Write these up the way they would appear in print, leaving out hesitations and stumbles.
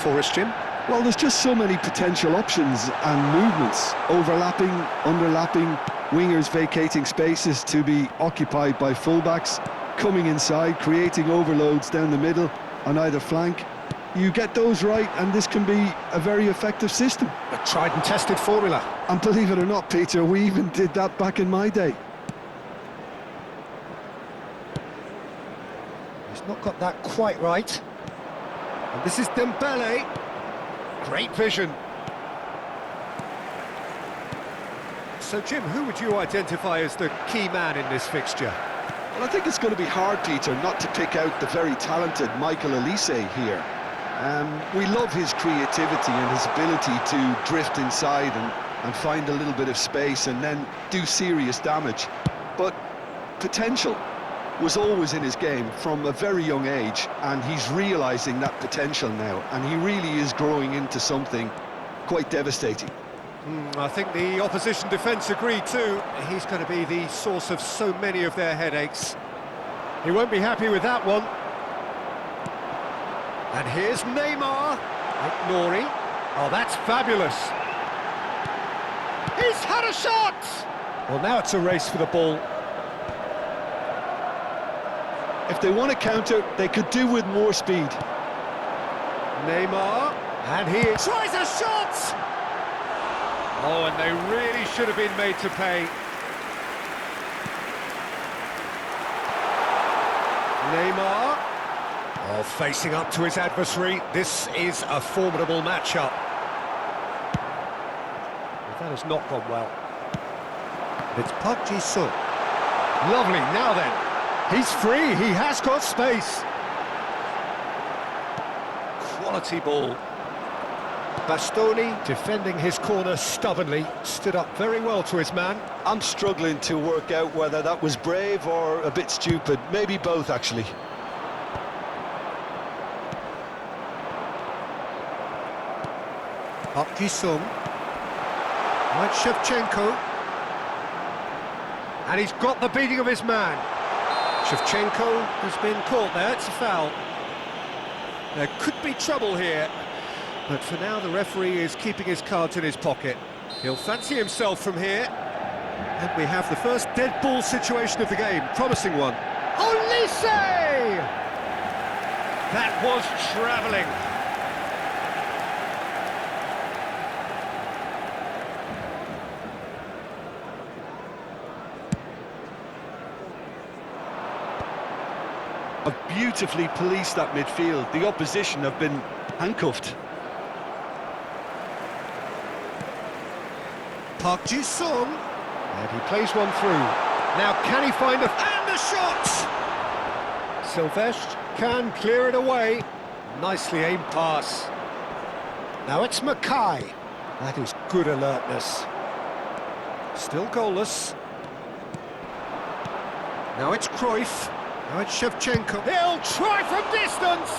for us, Jim? Well, there's just so many potential options and movements, overlapping, underlapping, wingers vacating spaces to be occupied by fullbacks, coming inside, creating overloads down the middle on either flank. You get those right and this can be a very effective system. A tried and tested formula. And believe it or not, Peter, we even did that back in my day. He's not got that quite right. And this is Dembele. Great vision. So, Jim, who would you identify as the key man in this fixture? Well, I think it's going to be hard, Peter, not to pick out the very talented Michael Olise here. We love his creativity and his ability to drift inside and find a little bit of space and then do serious damage. But potential was always in his game from a very young age, and he's realising that potential now, and he really is growing into something quite devastating. I think the opposition defence agree too. He's going to be the source of so many of their headaches. He won't be happy with that one. And here's Neymar. Nouri. Oh, that's fabulous. He's had a shot! Well, now it's a race for the ball. If they want to counter, they could do with more speed. Neymar. And he tries a shot! Oh, and they really should have been made to pay. Neymar. Oh, facing up to his adversary. This is a formidable matchup. That has not gone well. It's Park Ji-sung. Lovely, now then. He's free, he has got space. Quality ball. Bastoni, defending his corner stubbornly, stood up very well to his man. I'm struggling to work out whether that was brave or a bit stupid. Maybe both, actually. Park Ji-sung. Right, Shevchenko. And he's got the beating of his man. Shevchenko has been caught there, it's a foul. There could be trouble here, but for now the referee is keeping his cards in his pocket. He'll fancy himself from here. And we have the first dead ball situation of the game, promising one. Olise! That was travelling. Have beautifully policed that midfield. The opposition have been handcuffed. Park Ji-sung, and he plays one through. Now can he find a... and the shot! Silvestre can clear it away. Nicely aimed pass. Now it's Mackay. That is good alertness. Still goalless. Now it's Cruyff. Now it's Shevchenko. He'll try from distance!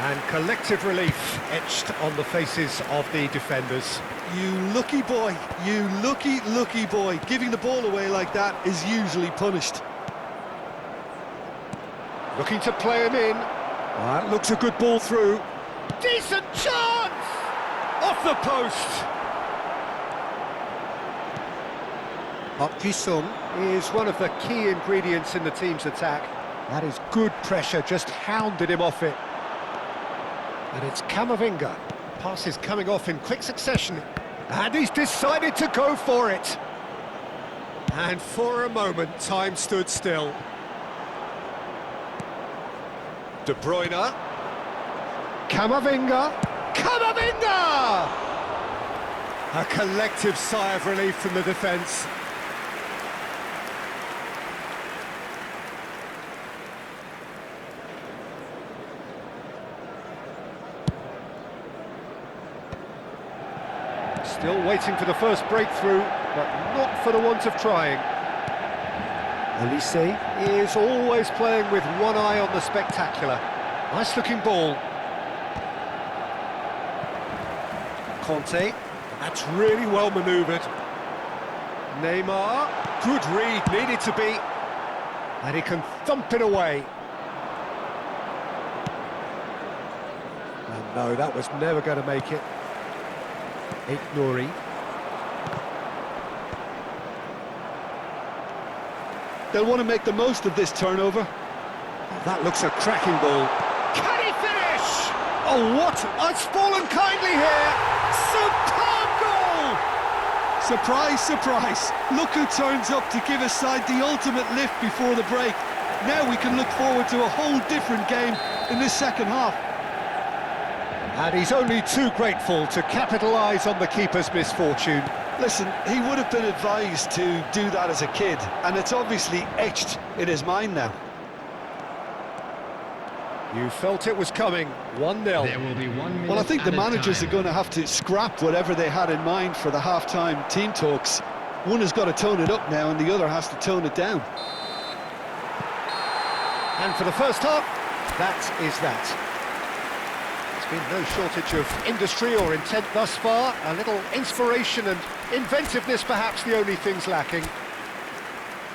And collective relief etched on the faces of the defenders. You lucky boy, you lucky boy. Giving the ball away like that is usually punished. Looking to play him in. That looks a good ball through. Decent chance! Off the post! Park Ji-sung is one of the key ingredients in the team's attack. That is good pressure, just hounded him off it. And it's Camavinga. Pass is coming off in quick succession. And he's decided to go for it. And for a moment, time stood still. De Bruyne. Camavinga. Camavinga! A collective sigh of relief from the defence. Still waiting for the first breakthrough, but not for the want of trying. Olise is always playing with one eye on the spectacular. Nice looking ball. Conte, that's really well manoeuvred. Neymar, good read, needed to be. And he can thump it away. And no, that was never going to make it. Nouri. They'll want to make the most of this turnover. That looks a cracking ball. Can he finish? Oh, what? It's fallen kindly here. Superb goal! Surprise, surprise. Look who turns up to give his side the ultimate lift before the break. Now we can look forward to a whole different game in this second half. And he's only too grateful to capitalise on the keeper's misfortune. Listen, he would have been advised to do that as a kid, and it's obviously etched in his mind now. You felt it was coming, 1-0. There will be 1 minute. Well, I think the managers time. are going to have to scrap whatever they had in mind for the half-time team talks. One has got to tone it up now, and the other has to tone it down. And for the first half, that is that. There's been no shortage of industry or intent thus far. A little inspiration and inventiveness, perhaps the only things lacking.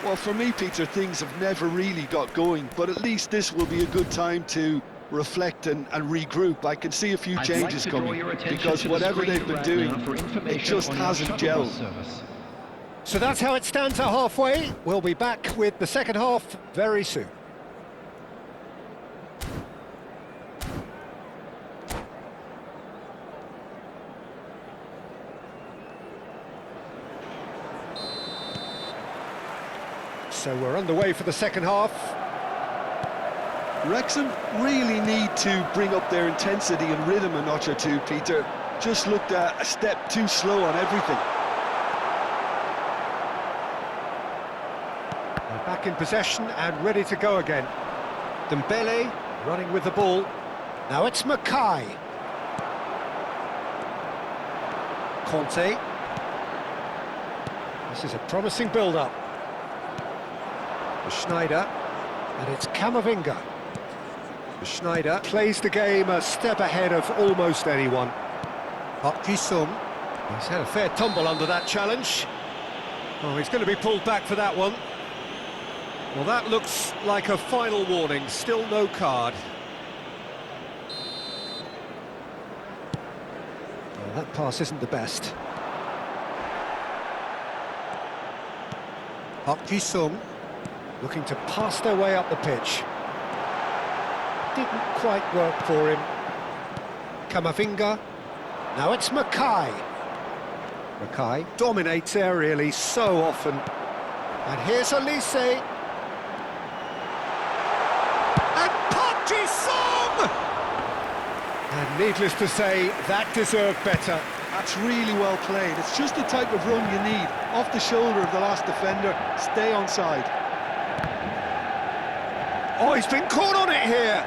Well, for me, Peter, things have never really got going, but at least this will be a good time to reflect and regroup. I can see a few changes coming, because whatever they've been doing, it just hasn't gelled. So that's how it stands at halfway. We'll be back with the second half very soon. So we're underway for the second half. Wrexham really need to bring up their intensity and rhythm a notch or two, Peter. Just looked a step too slow on everything. They're back in possession and ready to go again. Dembele running with the ball. Now it's Mackay. Conte. This is a promising build-up. Schneider, and it's Camavinga. Schneider plays the game a step ahead of almost anyone. Park Ji-sung. He's had a fair tumble under that challenge. Oh, he's going to be pulled back for that one. Well, that looks like a final warning. Still no card. Well, that pass isn't the best. Park Ji-sung. Looking to pass their way up the pitch. Didn't quite work for him. Camavinga. Now it's Mackay. Mackay dominates aerially so often. And here's Elise. And Park Ji-sung! And needless to say, that deserved better. That's really well played. It's just the type of run you need. Off the shoulder of the last defender, stay onside. Oh, he's been caught on it here.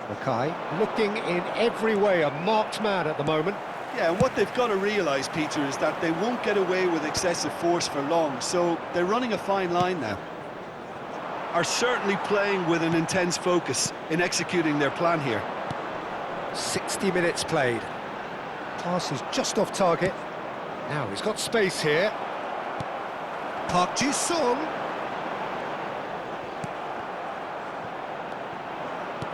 Mackay looking in every way a marked man at the moment. Yeah, and what they've got to realise, Peter, is that they won't get away with excessive force for long, so they're running a fine line now. Are certainly playing with an intense focus in executing their plan here. 60 minutes played. Pass is just off target. Now he's got space here. Park Ji-sung.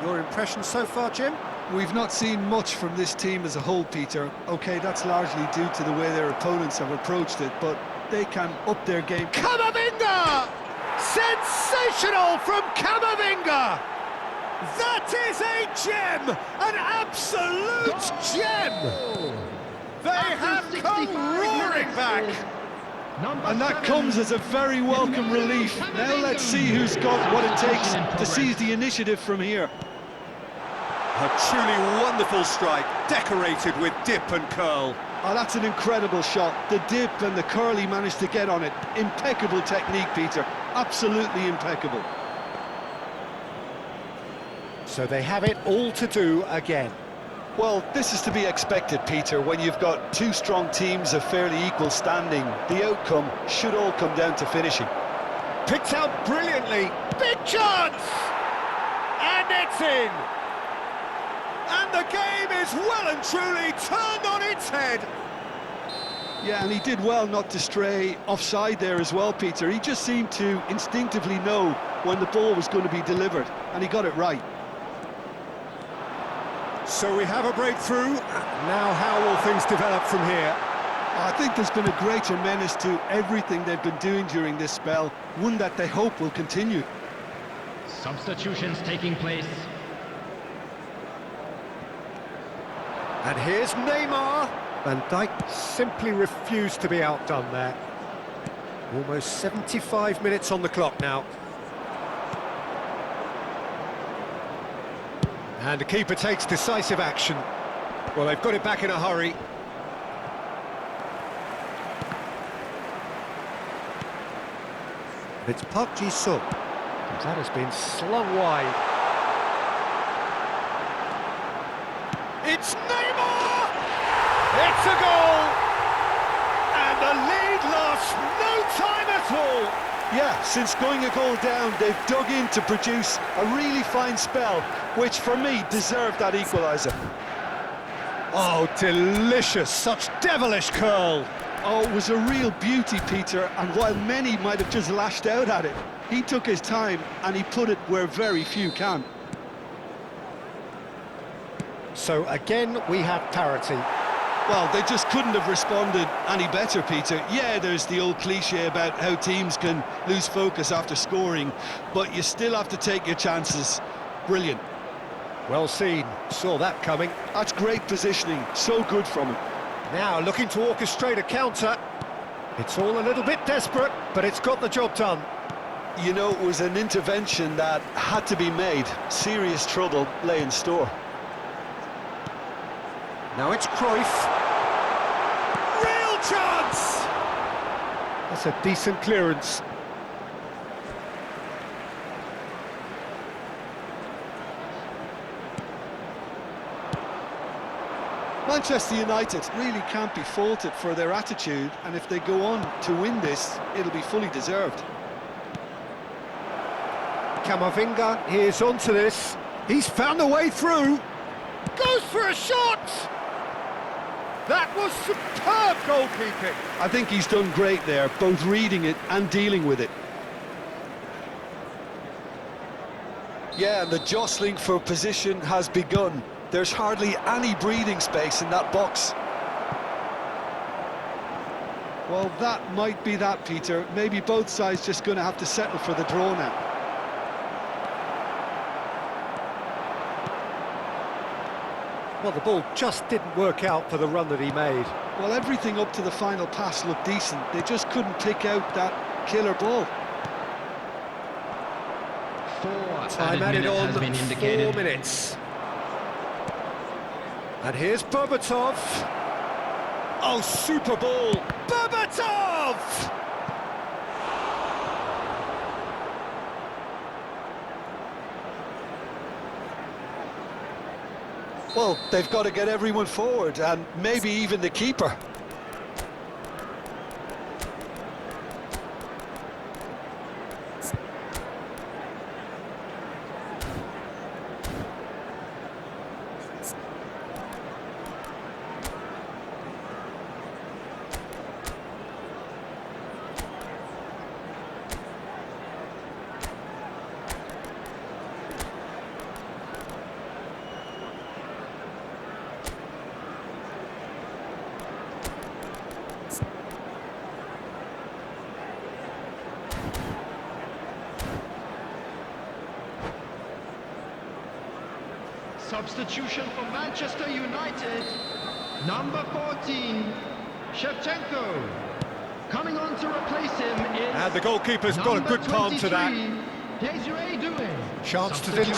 Your impression so far, Jim? We've not seen much from this team as a whole, Peter. OK, that's largely due to the way their opponents have approached it, but they can up their game. Camavinga! Sensational from Camavinga! That is a gem! An absolute gem! They have come roaring back! And that comes as a very welcome relief. Now let's see who's got what it takes to seize the initiative from here. A truly wonderful strike, decorated with dip and curl. Oh, that's an incredible shot. The dip and the curl he managed to get on it. Impeccable technique, Peter. Absolutely impeccable. So they have it all to do again. Well, this is to be expected, Peter, when you've got two strong teams of fairly equal standing. The outcome should all come down to finishing. Picked out brilliantly. Big chance! And it's in! And the game is well and truly turned on its head. Yeah, and he did well not to stray offside there as well, Peter. He just seemed to instinctively know when the ball was going to be delivered, and he got it right. So we have a breakthrough. Now how will things develop from here? I think there's been a greater menace to everything they've been doing during this spell, one that they hope will continue. Substitutions taking place. And here's Neymar. Van Dijk simply refused to be outdone there. Almost 75 minutes on the clock now. And the keeper takes decisive action. Well, they've got it back in a hurry. It's Park Ji-sung. That has been slung wide. It's Neymar! It's a goal! And the lead lasts no time at all! Yeah, since going a goal down, they've dug in to produce a really fine spell, which for me deserved that equaliser. Oh, delicious! Such devilish curl! Oh, it was a real beauty, Peter, and while many might have just lashed out at it, he took his time and he put it where very few can. So again, we have parity. Well, they just couldn't have responded any better, Peter. Yeah, there's the old cliche about how teams can lose focus after scoring, but you still have to take your chances. Brilliant. Well seen. Saw that coming. That's great positioning. So good from him. Now looking to orchestrate a counter. It's all a little bit desperate, but it's got the job done. You know, it was an intervention that had to be made. Serious trouble lay in store. Now it's Cruyff. Real chance! That's a decent clearance. Manchester United really can't be faulted for their attitude, and if they go on to win this, it'll be fully deserved. Camavinga is onto this. He's found a way through. Goes for a shot! That was superb goalkeeping. I think he's done great there, both reading it and dealing with it. Yeah, and the jostling for position has begun. There's hardly any breathing space in that box. Well, that might be that, Peter. Maybe both sides just going to have to settle for the draw now. Well, the ball just didn't work out for the run that he made. Well, everything up to the final pass looked decent. They just couldn't pick out that killer ball. Time added on 4 minutes. And here's Berbatov. Oh, super ball. Berbatov! Well, they've got to get everyone forward, and maybe even the keeper. Substitution for Manchester United. Number 14, Shevchenko. Coming on to replace him is... And the goalkeeper's got a good palm to that. Desiree Doué. Chance to deliver.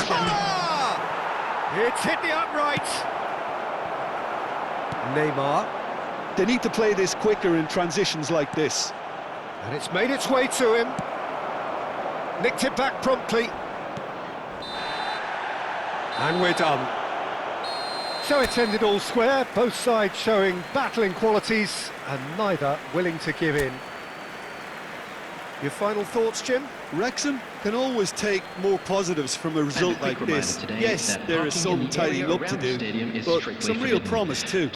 It's hit the upright. Neymar. They need to play this quicker in transitions like this. And it's made its way to him. Nicked it back promptly. And we're done. So it's ended all square, both sides showing battling qualities and neither willing to give in. Your final thoughts, Jim? Wrexham can always take more positives from a result like this. Yes, there is some tidying up to do, but some real promise too.